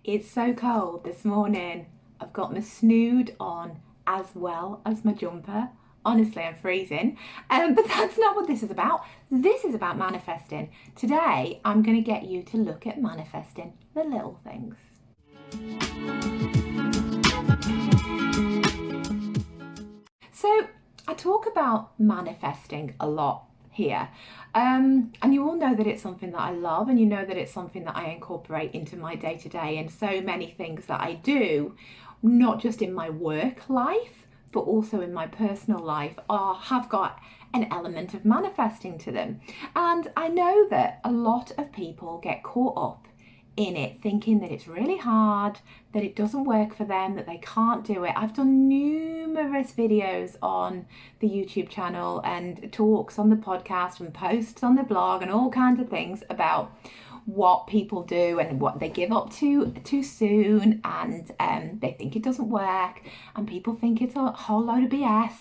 It's so cold this morning. I've got my snood on as well as my jumper. Honestly, I'm freezing. But that's not what this is about. This is about manifesting. Today, I'm going to get you to look at manifesting the little things. So, I talk about manifesting a lot here. And you all know that it's something that I love, and you know that it's something that I incorporate into my day-to-day and so many things that I do, not just in my work life, but also in my personal life, have got an element of manifesting to them. And I know that a lot of people get caught up in it, thinking that it's really hard, that it doesn't work for them, that they can't do it. I've done numerous videos on the YouTube channel and talks on the podcast and posts on the blog and all kinds of things about what people do and what they give up too soon, and they think it doesn't work, and people think it's a whole load of BS,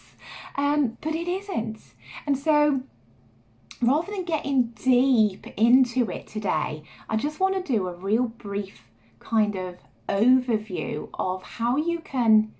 but it isn't. And so rather than getting deep into it today, I just want to do a real brief kind of overview of how you can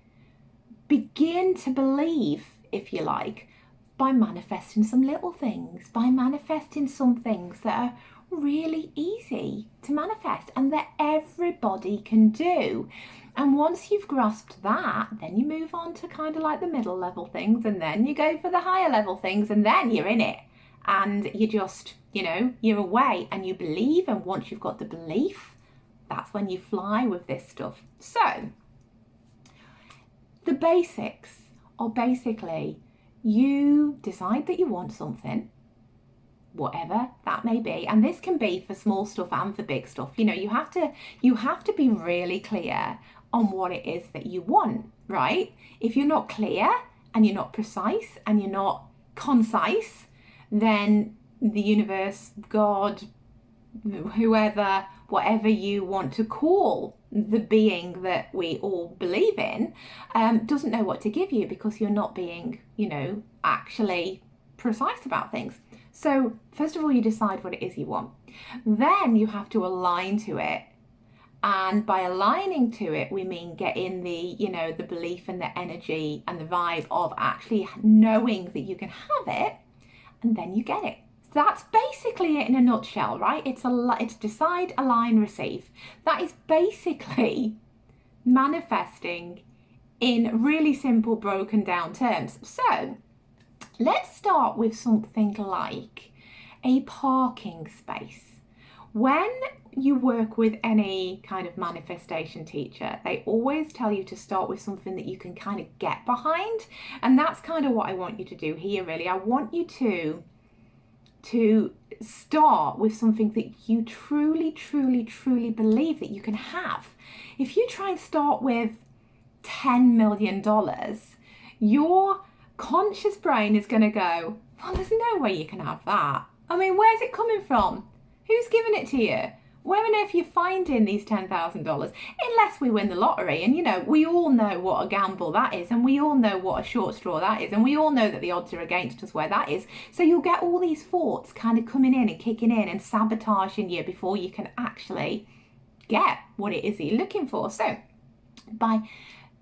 begin to believe, if you like, by manifesting some little things, by manifesting some things that are really easy to manifest and that everybody can do. And once you've grasped that, then you move on to kind of like the middle level things, and then you go for the higher level things, and then you're in it. And you just, you're away and you believe. And once you've got the belief, that's when you fly with this stuff. So the basics are basically you decide that you want something, whatever that may be. And this can be for small stuff and for big stuff. You have to be really clear on what it is that you want, right? If you're not clear and you're not precise and you're not concise, then the universe, God, whoever, whatever you want to call the being that we all believe in, doesn't know what to give you, because you're not being, actually precise about things. So first of all, you decide what it is you want. Then you have to align to it. And by aligning to it, we mean get in the, the belief and the energy and the vibe of actually knowing that you can have it. And then you get it. So that's basically it in a nutshell, right? It's decide, align, receive. That is basically manifesting in really simple, broken down terms. So let's start with something like a parking space. When you work with any kind of manifestation teacher, they always tell you to start with something that you can kind of get behind. And that's kind of what I want you to do here, really. I want you to start with something that you truly, truly, truly believe that you can have. If you try and start with $10 million, your conscious brain is going to go, well, there's no way you can have that. I mean, where's it coming from? Who's giving it to you? Where on earth are you finding these $10,000? Unless we win the lottery. And, we all know what a gamble that is. And we all know what a short straw that is. And we all know that the odds are against us where that is. So you'll get all these thoughts kind of coming in and kicking in and sabotaging you before you can actually get what it is that you're looking for. So by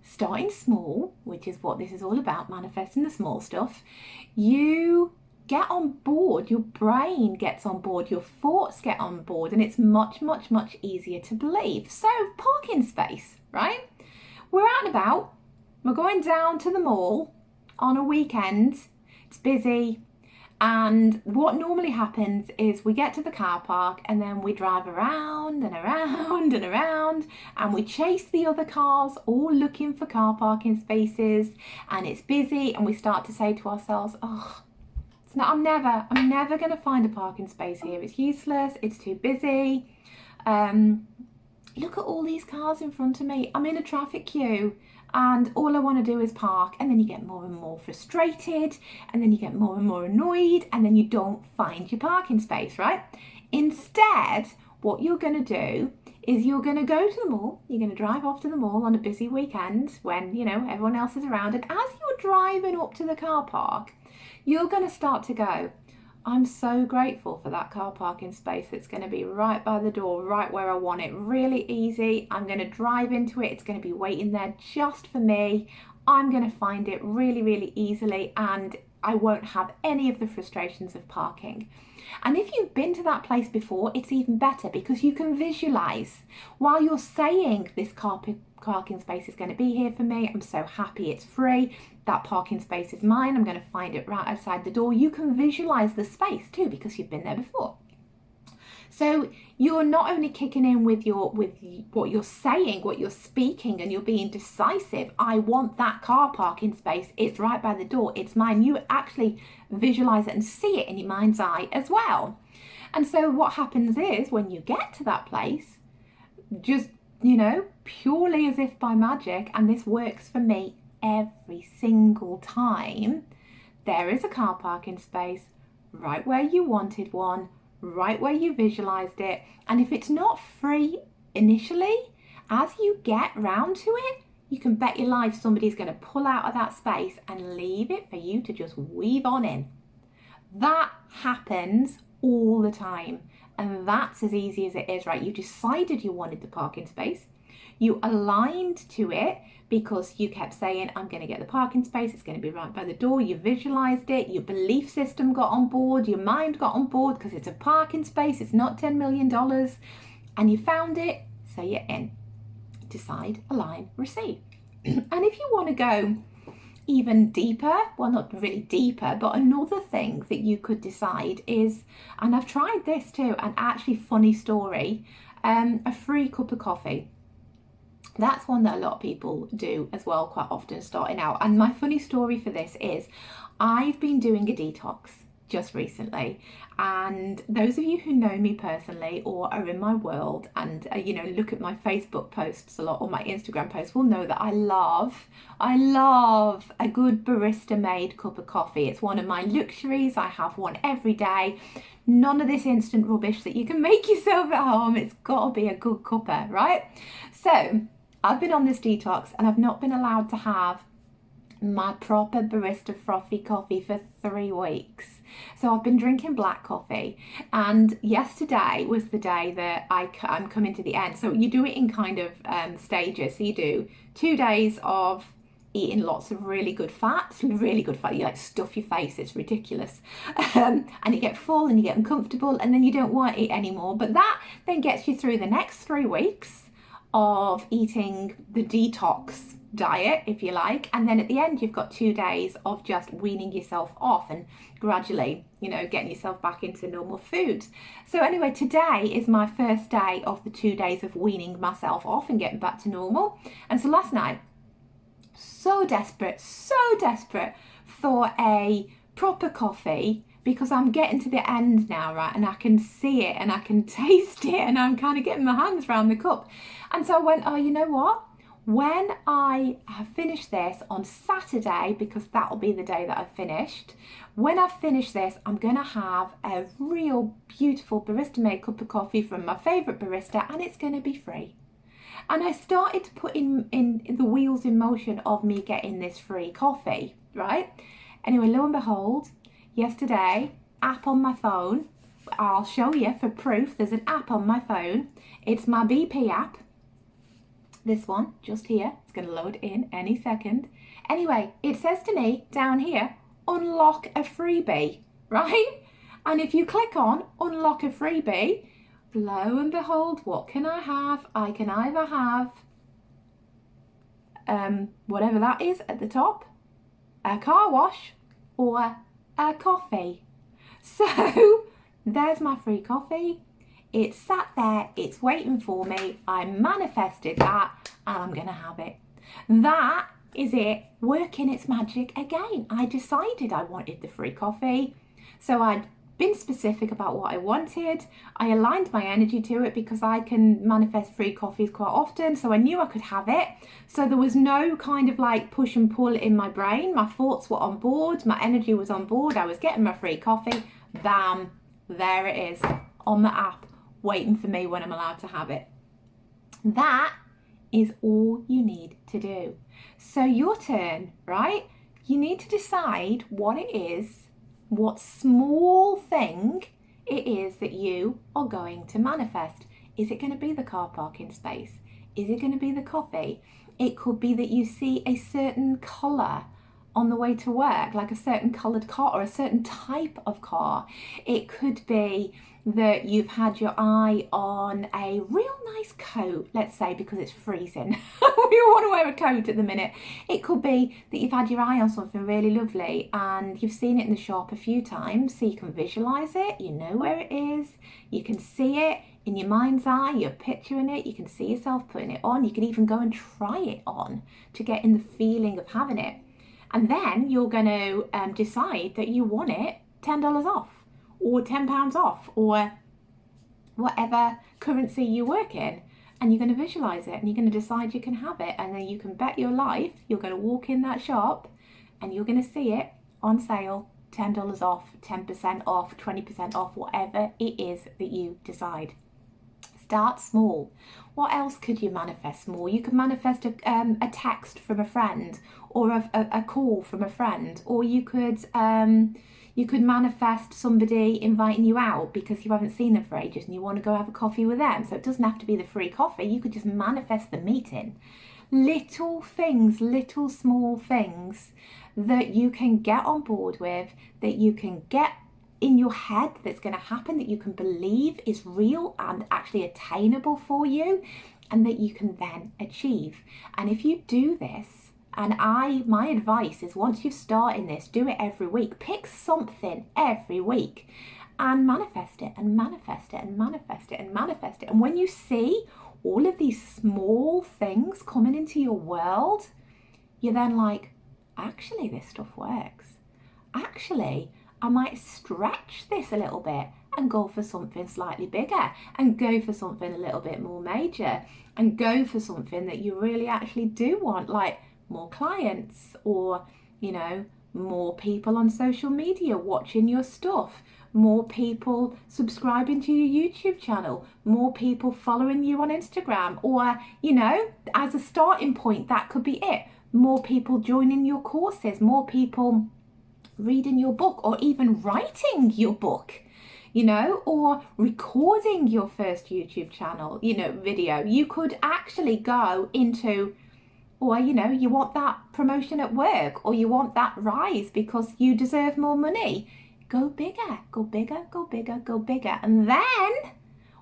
starting small, which is what this is all about, manifesting the small stuff, you get on board, your brain gets on board, your thoughts get on board, and it's much, much, much easier to believe. So parking space, right? We're out and about, we're going down to the mall on a weekend, it's busy, and what normally happens is we get to the car park and then we drive around and around and around, and we chase the other cars, all looking for car parking spaces, and it's busy, and we start to say to ourselves, I'm never going to find a parking space here. It's useless. It's too busy. Look at all these cars in front of me. I'm in a traffic queue and all I want to do is park. And then you get more and more frustrated, and then you get more and more annoyed, and then you don't find your parking space, right? Instead, what you're going to do is you're going to go to the mall. You're going to drive off to the mall on a busy weekend when, everyone else is around. And as you're driving up to the car park, you're going to start to go, I'm so grateful for that car parking space. It's going to be right by the door, right where I want it. Really easy. I'm going to drive into it. It's going to be waiting there just for me. I'm going to find it really, really easily, and I won't have any of the frustrations of parking. And if you've been to that place before, it's even better because you can visualize while you're saying this parking space is going to be here for me. I'm so happy it's free. That parking space is mine. I'm going to find it right outside the door. You can visualize the space too because you've been there before. So you're not only kicking in with what you're saying, what you're speaking, and you're being decisive. I want that car parking space. It's right by the door. It's mine. You actually visualize it and see it in your mind's eye as well. And so what happens is when you get to that place, just, purely as if by magic, and this works for me every single time, there is a car parking space right where you wanted one, right where you visualized it. And if it's not free initially, as you get round to it, you can bet your life somebody's going to pull out of that space and leave it for you to just weave on in. That happens all the time, and that's as easy as it is, right? You decided you wanted the parking space, you aligned to it because you kept saying, I'm going to get the parking space, it's going to be right by the door. You visualized it, your belief system got on board, your mind got on board because it's a parking space, it's not $10 million, and you found it, so you're in. Decide, align, receive. And if you want to go even deeper, well, not really deeper, but another thing that you could decide is, and I've tried this too, and actually funny story, a free cup of coffee. That's one that a lot of people do as well, quite often starting out. And my funny story for this is I've been doing a detox just recently, and those of you who know me personally or are in my world and look at my Facebook posts a lot or my Instagram posts will know that I love a good barista made cup of coffee. It's one of my luxuries. I have one every day. None of this instant rubbish that you can make yourself at home. It's got to be a good cuppa, right? So I've been on this detox and I've not been allowed to have my proper barista frothy coffee for 3 weeks. So I've been drinking black coffee, and yesterday was the day that I'm coming to the end. So you do it in kind of stages. So you do 2 days of eating lots of really good fats. You like stuff your face, it's ridiculous. And you get full and you get uncomfortable and then you don't want to eat anymore. But that then gets you through the next 3 weeks of eating the detox diet, if you like, and then at the end you've got 2 days of just weaning yourself off and gradually getting yourself back into normal foods. So anyway, today is my first day of the 2 days of weaning myself off and getting back to normal. And so last night, so desperate for a proper coffee, because I'm getting to the end now, right, and I can see it and I can taste it and I'm kind of getting my hands around the cup. And so I went, oh, you know what? When I have finished this on Saturday, because that'll be the day that I've finished, when I've finished this, I'm going to have a real beautiful barista made cup of coffee from my favourite barista, and it's going to be free. And I started to put in the wheels in motion of me getting this free coffee, right? Anyway, lo and behold, yesterday, app on my phone, I'll show you for proof, there's an app on my phone. It's my BP app. This one, just here, it's going to load in any second. Anyway, it says to me down here, unlock a freebie, right? And if you click on unlock a freebie, lo and behold, what can I have? I can either have whatever that is at the top, a car wash, or a coffee. So there's my free coffee. It's sat there, it's waiting for me. I manifested that and I'm going to have it. That is it working its magic again. I decided I wanted the free coffee. So I'd been specific about what I wanted. I aligned my energy to it because I can manifest free coffees quite often. So I knew I could have it. So there was no kind of like push and pull in my brain. My thoughts were on board. My energy was on board. I was getting my free coffee. Bam, there it is on the app, waiting for me when I'm allowed to have it. That is all you need to do. So your turn, right? You need to decide what it is what small thing it is that you are going to manifest. Is it going to be the car parking space? Is it going to be the coffee? It could be that you see a certain colour on the way to work, like a certain coloured car or a certain type of car. It could be that you've had your eye on a real nice coat, let's say, because it's freezing. We all want to wear a coat at the minute. It could be that you've had your eye on something really lovely and you've seen it in the shop a few times, so you can visualise it, you know where it is, you can see it in your mind's eye, you're picturing it, you can see yourself putting it on, you can even go and try it on to get in the feeling of having it. And then you're going to decide that you want it $10 off or £10 off or whatever currency you work in. And you're going to visualise it and you're going to decide you can have it. And then you can bet your life you're going to walk in that shop and you're going to see it on sale, $10 off, 10% off, 20% off, whatever it is that you decide. Start small. What else could you manifest small? You could manifest a text from a friend or a call from a friend, or you could manifest somebody inviting you out because you haven't seen them for ages and you want to go have a coffee with them. So it doesn't have to be the free coffee. You could just manifest the meeting. Little things, little small things that you can get on board with, that you can get in your head, that's going to happen, that you can believe is real and actually attainable for you, and that you can then achieve. And if you do this, and my advice is, once you start in this, do it every week. Pick something every week and manifest it and manifest it and manifest it and manifest it. And when you see all of these small things coming into your world, you're then like, actually, this stuff works. Actually, I might stretch this a little bit and go for something slightly bigger and go for something a little bit more major and go for something that you really actually do want, like more clients or, more people on social media watching your stuff, more people subscribing to your YouTube channel, more people following you on Instagram, or, as a starting point, that could be it. More people joining your courses, more people reading your book, or even writing your book, or recording your first YouTube channel, video. You could actually go into, or, you want that promotion at work, or you want that rise because you deserve more money. Go bigger, go bigger, go bigger, go bigger. And then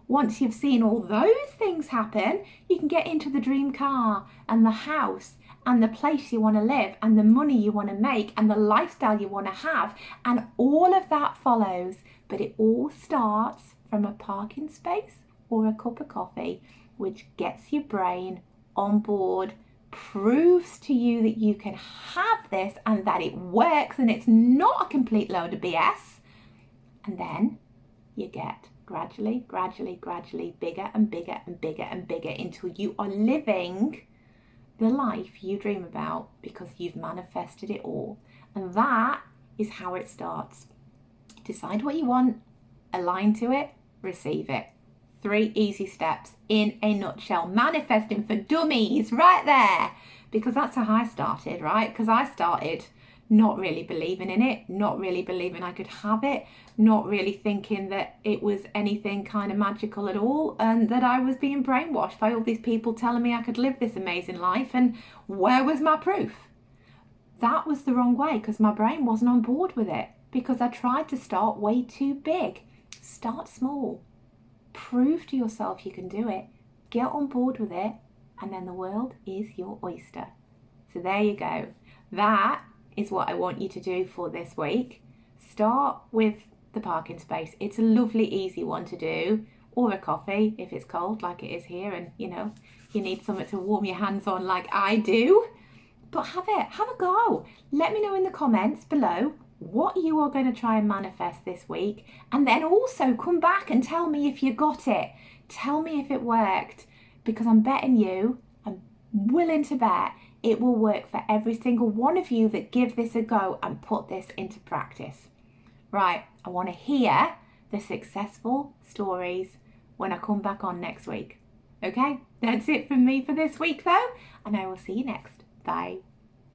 once you've seen all those things happen, you can get into the dream car and the house and the place you want to live and the money you want to make and the lifestyle you want to have, and all of that follows. But it all starts from a parking space or a cup of coffee, which gets your brain on board, proves to you that you can have this and that it works and it's not a complete load of BS. And then you get gradually bigger and bigger and bigger and bigger until you are living the life you dream about because you've manifested it all. And that is how it starts. Decide what you want, align to it, receive it. 3 easy steps in a nutshell. Manifesting for dummies, right there. Because that's how I started, right? Because I started not really believing in it, not really believing I could have it, not really thinking that it was anything kind of magical at all, and that I was being brainwashed by all these people telling me I could live this amazing life. And where was my proof? That was the wrong way, because my brain wasn't on board with it, because I tried to start way too big. Start small. Prove to yourself you can do it. Get on board with it, and then the world is your oyster. So there you go. That is what I want you to do for this week. Start with the parking space. It's a lovely, easy one to do. Or a coffee if it's cold like it is here, and you need something to warm your hands on like I do. But have a go. Let me know in the comments below what you are going to try and manifest this week, and then also come back and tell me if you got it. Tell me if it worked, because I'm willing to bet it will work for every single one of you that give this a go and put this into practice. Right, I want to hear the successful stories when I come back on next week. Okay, that's it from me for this week though, and I will see you next. Bye.